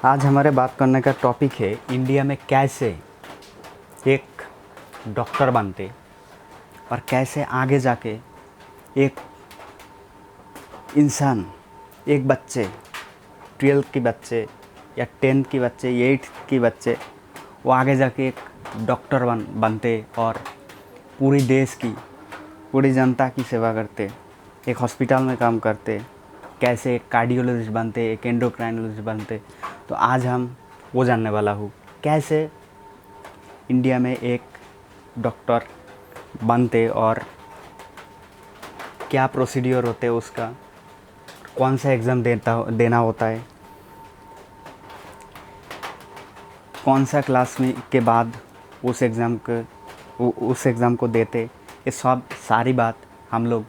आज हमारे बात करने का टॉपिक है इंडिया में कैसे एक डॉक्टर बनते और कैसे आगे जाके एक इंसान, एक बच्चे 12th की बच्चे या 10th की बच्चे, 8th की बच्चे, वो आगे जाके एक डॉक्टर बनते और पूरी देश की, पूरी जनता की सेवा करते, एक हॉस्पिटल में काम करते, कैसे एक कार्डियोलॉजिस्ट बनते, एक एंडोक्राइनोलॉजिस्ट बनते। तो आज हम वो जानने वाला हूँ कैसे इंडिया में एक डॉक्टर बनते और क्या प्रोसीड्योर होते हैं उसका, कौन सा एग्ज़ाम देना होता है, कौन सा क्लास में के बाद उस एग्ज़ाम को देते। ये सब सारी बात हम लोग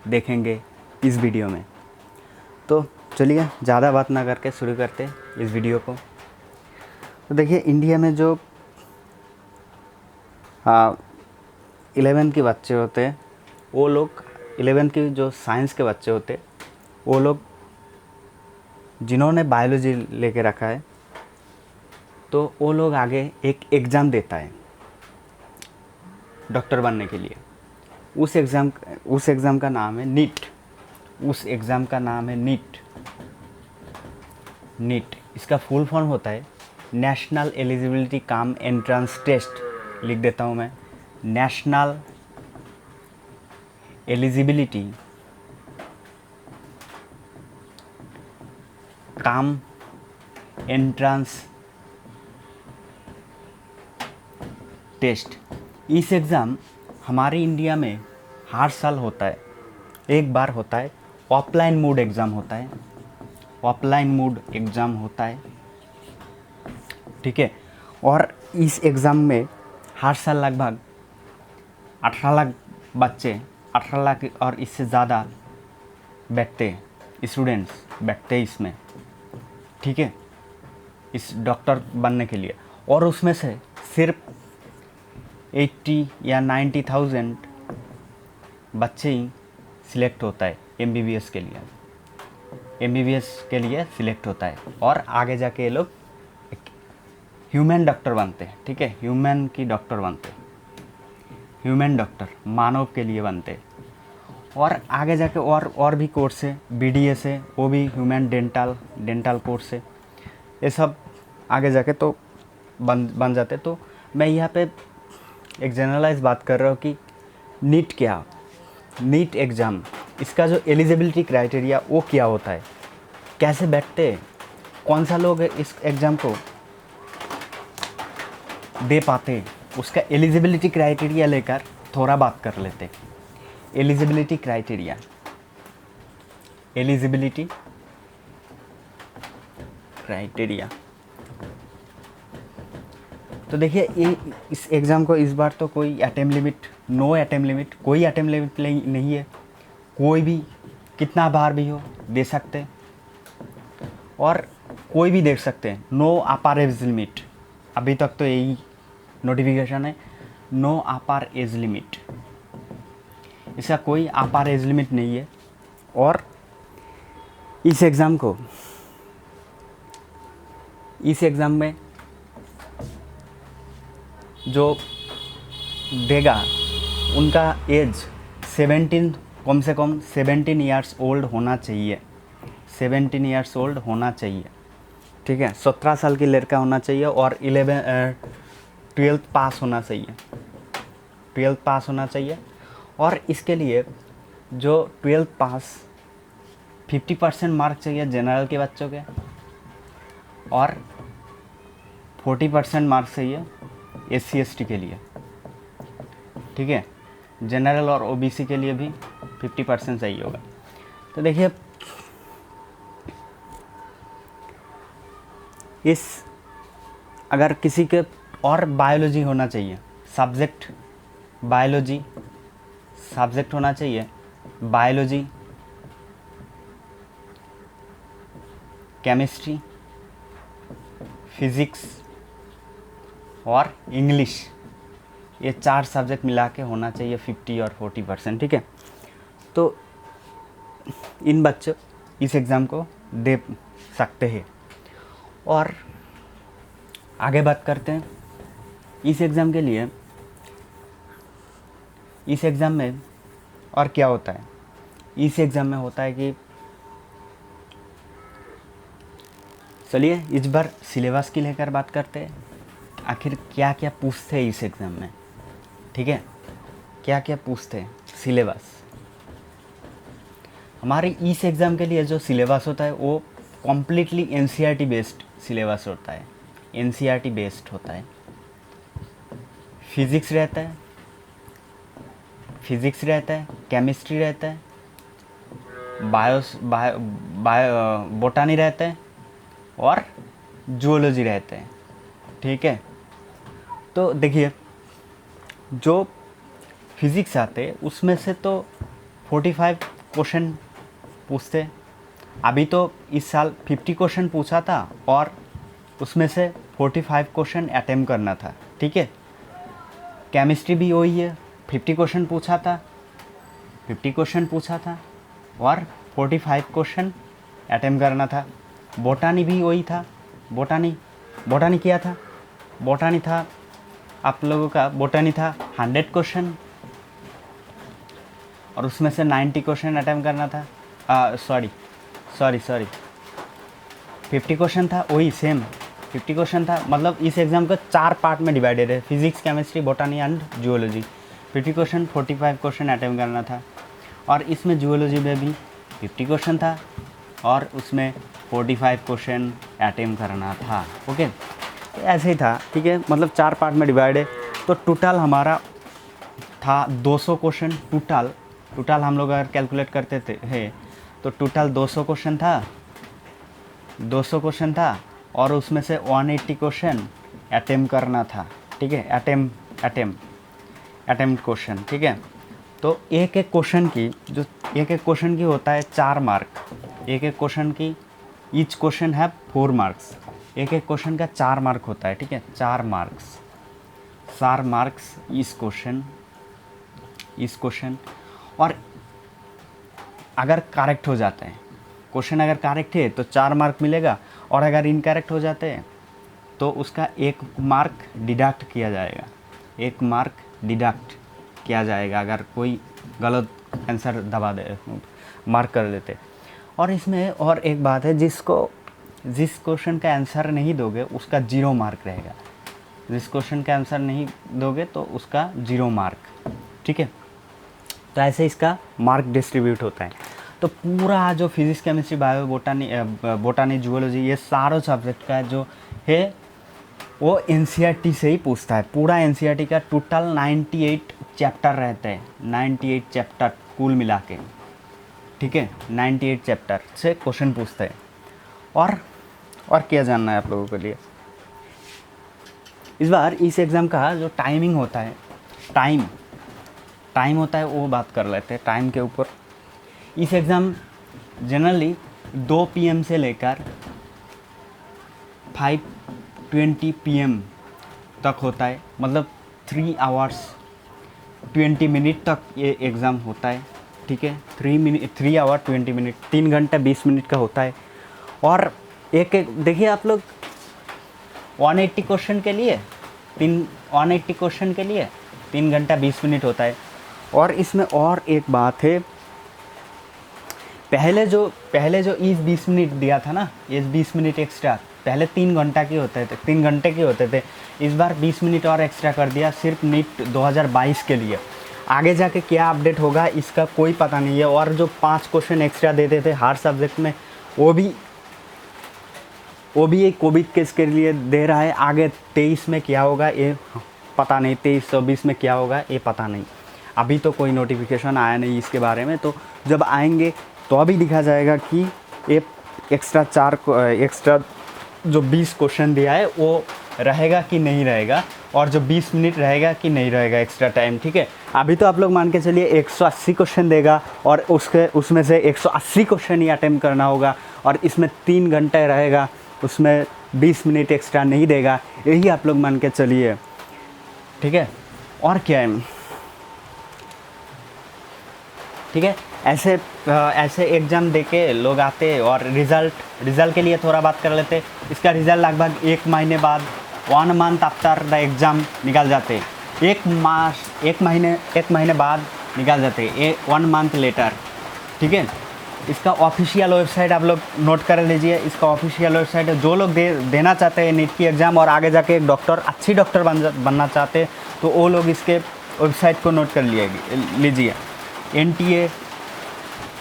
देखेंगे इस वीडियो में। तो चलिए ज़्यादा बात ना करके शुरू करते इस वीडियो को। तो देखिए इंडिया में जो 11 के बच्चे होते हैं, वो लोग 11 की जो साइंस के बच्चे होते हैं, वो लोग जिन्होंने बायोलॉजी लेके रखा है, तो वो लोग आगे एक एग्ज़ाम देता है डॉक्टर बनने के लिए। उस एग्ज़ाम का नाम है नीट। उस एग्ज़ाम का नाम है नीट। इसका फुल फॉर्म होता है national eligibility cum entrance test. लिख देता हूँ मैं, national eligibility cum entrance test. इस एग्ज़ाम हमारे इंडिया में हर साल होता है, एक बार होता है। ऑफलाइन मोड एग्ज़ाम होता है, ऑफलाइन मोड एग्ज़ाम होता है, ठीक है। और इस एग्ज़ाम में हर साल लगभग 18 लाख बच्चे, 18 लाख और इससे ज़्यादा बैठते स्टूडेंट्स बैठते इसमें, ठीक है, इस डॉक्टर बनने के लिए। और उसमें से सिर्फ 80 या 90,000 बच्चे ही सिलेक्ट होता है एमबीबीएस के लिए। एमबीबीएस के लिए सिलेक्ट होता है और आगे जाके ये लोग ह्यूमन डॉक्टर बनते हैं, ठीक है, ह्यूमन की डॉक्टर बनते, ह्यूमन डॉक्टर मानव के लिए बनते। और आगे जाके और भी कोर्स है, बीडीएस है, वो भी ह्यूमन डेंटल कोर्स है। ये सब आगे जाके तो बन जाते। तो मैं यहाँ पे एक जनरलाइज बात कर रहा हूँ कि नीट क्या, नीट एग्ज़ाम, इसका जो एलिजिबिलिटी क्राइटेरिया वो क्या होता है, कैसे बैठते हैं, कौन सा लोग इस एग्ज़ाम को दे पाते हैं, उसका एलिजिबिलिटी क्राइटेरिया लेकर थोड़ा बात कर लेते हैं। Eligibility criteria, eligibility criteria. तो देखिए इस एग्ज़ाम को इस बार तो कोई attempt limit, no attempt limit, कोई अटेम्प्ट लिमिट नहीं है। कोई भी कितना बार भी हो दे सकते और कोई भी देख सकते हैं। नो अपर एज लिमिट, अभी तक तो यही नोटिफिकेशन है, नो अपर एज लिमिट, इसका कोई अपर एज लिमिट नहीं है। और इस एग्ज़ाम में जो देगा उनका एज 17, कम से कम 17 ईयर्स ओल्ड होना चाहिए, 17 ईयर्स ओल्ड होना चाहिए, ठीक है। 17 साल की लड़का होना चाहिए और 12th पास होना चाहिए, 12th पास होना चाहिए। और इसके लिए जो 12th पास 50% मार्क चाहिए जनरल के बच्चों के, और 40% मार्क्स चाहिए SC/ST के लिए, ठीक है। जनरल और OBC के लिए भी 50% चाहिए होगा। तो देखिए इस अगर किसी के और बायोलॉजी होना चाहिए, सब्जेक्ट बायोलॉजी सब्जेक्ट होना चाहिए, बायोलॉजी, केमिस्ट्री, फिज़िक्स और इंग्लिश, ये 4 सब्जेक्ट मिला के होना चाहिए 50 और 40%, ठीक है। तो इन बच्चों इस एग्ज़ाम को दे सकते हैं। और आगे बात करते हैं इस एग्ज़ाम के लिए। इस एग्ज़ाम में और क्या होता है, इस एग्ज़ाम में होता है कि चलिए इस बार सिलेबस की लेकर बात करते हैं, आखिर क्या क्या पूछते हैं इस एग्ज़ाम में। ठीक है, क्या क्या पूछते हैं सिलेबस। हमारे इस एग्ज़ाम के लिए जो सिलेबस होता है वो कम्प्लीटली एनसीईआरटी बेस्ड सिलेबस होता है, एनसीईआरटी बेस्ड होता है। फिज़िक्स रहता है, केमिस्ट्री रहता है, बोटानी रहता है और जूलॉजी रहते हैं। ठीक है, तो देखिए जो फिज़िक्स आते हैं उसमें से तो 45 क्वेश्चन पूछते। अभी तो इस साल 50 क्वेश्चन पूछा था और उसमें से 45 क्वेश्चन अटेम्प्ट करना था। ठीक है, केमिस्ट्री भी वही है, 50 क्वेश्चन पूछा था और 45 क्वेश्चन अटेम्प्ट करना था। बोटानी भी वही था, बोटानी क्या था, बोटानी था आप लोगों का, बोटानी था 100 क्वेश्चन और उसमें से 90 क्वेश्चन अटेम्प्ट करना था। सॉरी 50 क्वेश्चन था, वही सेम 50 क्वेश्चन था। मतलब इस एग्ज़ाम का 4 पार्ट में डिवाइडेड है, physics, chemistry, बोटानी and zoology. 50 question 45 question attempt करना था और इसमें जूलॉजी में भी 50 क्वेश्चन था और उसमें 45 क्वेश्चन अटेम्प्ट करना था। ओके, ऐसे ही था। ठीक है, मतलब 4 पार्ट में डिवाइड है। तो टोटल हमारा था 200 क्वेश्चन। टोटल हम लोग अगर कैलकुलेट करते थे तो टोटल 200 क्वेश्चन था और उसमें से 180 क्वेश्चन अटेम्प्ट करना था। ठीक है, अटेम्प्ट क्वेश्चन। ठीक है, तो एक क्वेश्चन की होता है 4 मार्क। एक क्वेश्चन की ईच क्वेश्चन है 4 मार्क्स। एक क्वेश्चन का 4 मार्क होता है। ठीक है, 4 मार्क्स इस क्वेश्चन। और अगर करेक्ट हो जाते हैं क्वेश्चन, अगर करेक्ट है तो 4 मार्क मिलेगा और अगर इनकरेक्ट हो जाते हैं तो उसका 1 मार्क डिडक्ट किया जाएगा। अगर कोई गलत आंसर दबा दे, मार्क कर देते। और इसमें और एक बात है, जिस क्वेश्चन का आंसर नहीं दोगे उसका 0 मार्क रहेगा। जिस क्वेश्चन का आंसर नहीं दोगे तो उसका 0 मार्क। ठीक है, तो ऐसे इसका मार्क डिस्ट्रीब्यूट होता है। तो पूरा जो फिजिक्स, केमिस्ट्री, बायो, बोटानी, जूलॉजी, ये सारों सब्जेक्ट का जो है वो एनसीईआरटी से ही पूछता है। पूरा एनसीईआरटी का टोटल 98 चैप्टर रहते हैं, 98 चैप्टर कुल मिला के। ठीक है, 98 चैप्टर से क्वेश्चन पूछते हैं। और क्या जानना है आप लोगों के लिए, इस बार इस एग्ज़ाम का जो टाइमिंग होता है, टाइम होता है, वो बात कर लेते हैं टाइम के ऊपर। इस एग्ज़ाम जनरली 2 PM से लेकर 5:20 PM तक होता है। मतलब 3 आवर्स 20 मिनट तक ये एग्ज़ाम होता है। ठीक है, 3 आवर 20 मिनट, 3 घंटा 20 मिनट का होता है। और एक देखिए आप लोग 180 क्वेश्चन के लिए 3 घंटा 20 मिनट होता है। और इसमें और एक बात है, पहले जो इस 20 मिनट दिया था ना, ये 20 मिनट एक्स्ट्रा, पहले 3 घंटे के होते थे। इस बार 20 मिनट और एक्स्ट्रा कर दिया सिर्फ नीट 2022 के लिए। आगे जाके क्या अपडेट होगा इसका कोई पता नहीं है। और जो 5 क्वेश्चन एक्स्ट्रा देते थे हर सब्जेक्ट में, वो भी एक कोविड केस के लिए दे रहा है। आगे 23 में क्या होगा ये पता नहीं, 23-24 में क्या होगा ये पता नहीं। अभी तो कोई नोटिफिकेशन आया नहीं इसके बारे में, तो जब आएंगे तो अभी दिखा जाएगा कि ये एक्स्ट्रा जो 20 क्वेश्चन दिया है वो रहेगा कि नहीं रहेगा, और जो 20 मिनट रहेगा कि नहीं रहेगा एक्स्ट्रा टाइम। ठीक है, अभी तो आप लोग मान के चलिए 180 क्वेश्चन देगा और उसमें से 180 क्वेश्चन ही अटेम्प्ट करना होगा, और इसमें 3 घंटे रहेगा, उसमें 20 मिनट एक्स्ट्रा नहीं देगा, यही आप लोग मान के चलिए। ठीक है, और क्या है, ठीक है, ऐसे एग्ज़ाम दे के लोग आते और रिज़ल्ट के लिए थोड़ा बात कर लेते। इसका रिज़ल्ट लगभग 1 महीने बाद 1 मंथ आफ्टर द एग्ज़ाम निकल जाते। एक महीने बाद निकल जाते, 1 मंथ लेटर। ठीक है, इसका ऑफिशियल वेबसाइट आप लोग नोट कर लीजिए। इसका ऑफिशियल वेबसाइट है, जो लोग देना चाहते हैं नीट की एग्ज़ाम और आगे जाके एक अच्छी डॉक्टर बनना चाहते हैं तो वो लोग इसके वेबसाइट को नोट कर लीजिए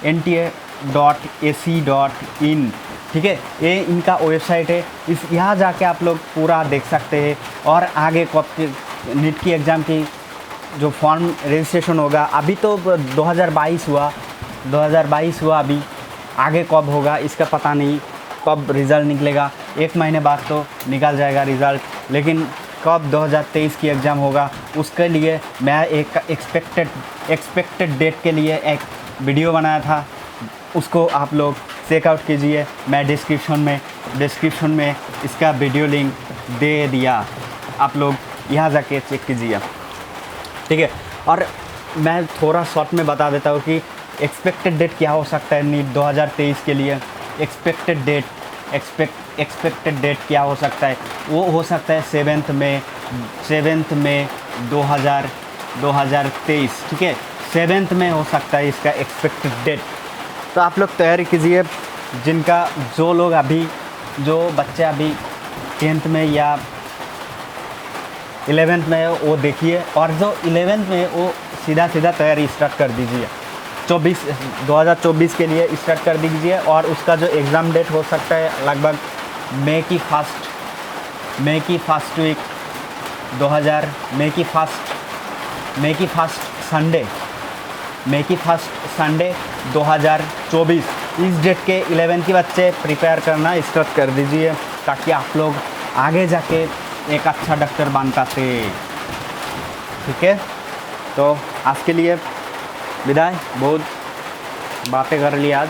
nta.ac.in। ठीक है, ये इनका वेबसाइट है। यहाँ जाके आप लोग पूरा देख सकते हैं और आगे नीट की एग्ज़ाम की जो फॉर्म रजिस्ट्रेशन होगा, अभी तो 2022 हुआ, अभी आगे कब होगा इसका पता नहीं, कब रिज़ल्ट निकलेगा। 1 महीने बाद तो निकल जाएगा रिज़ल्ट, लेकिन कब 2023 की एग्ज़ाम होगा उसके लिए मैं एक एक्सपेक्टेड डेट के लिए एक वीडियो बनाया था, उसको आप लोग चेकआउट कीजिए। मैं डिस्क्रिप्शन में इसका वीडियो लिंक दे दिया, आप लोग यहाँ जाके चेक कीजिए। ठीक है, और मैं थोड़ा शॉर्ट में बता देता हूँ कि एक्सपेक्टेड डेट क्या हो सकता है नीट 2023 के लिए। एक्सपेक्टेड डेट क्या हो सकता है, वो हो सकता है 7 मई 2023। ठीक है, 7 में हो सकता है इसका एक्सपेक्टेड डेट। तो आप लोग तैयारी कीजिए। जो बच्चे अभी 10th में या 11th में है वो देखिए, और जो 11th में वो सीधा तैयारी स्टार्ट कर दीजिए। 2024 के लिए स्टार्ट कर दीजिए। और उसका जो एग्ज़ाम डेट हो सकता है लगभग मई की फर्स्ट वीक मई की फर्स्ट संडे 2024, इस डेट के 11th के बच्चे प्रिपेयर करना स्टार्ट कर दीजिए, ताकि आप लोग आगे जाके एक अच्छा डॉक्टर बन पाते। ठीक है, तो आज के लिए विदाई। बहुत बातें कर ली आज।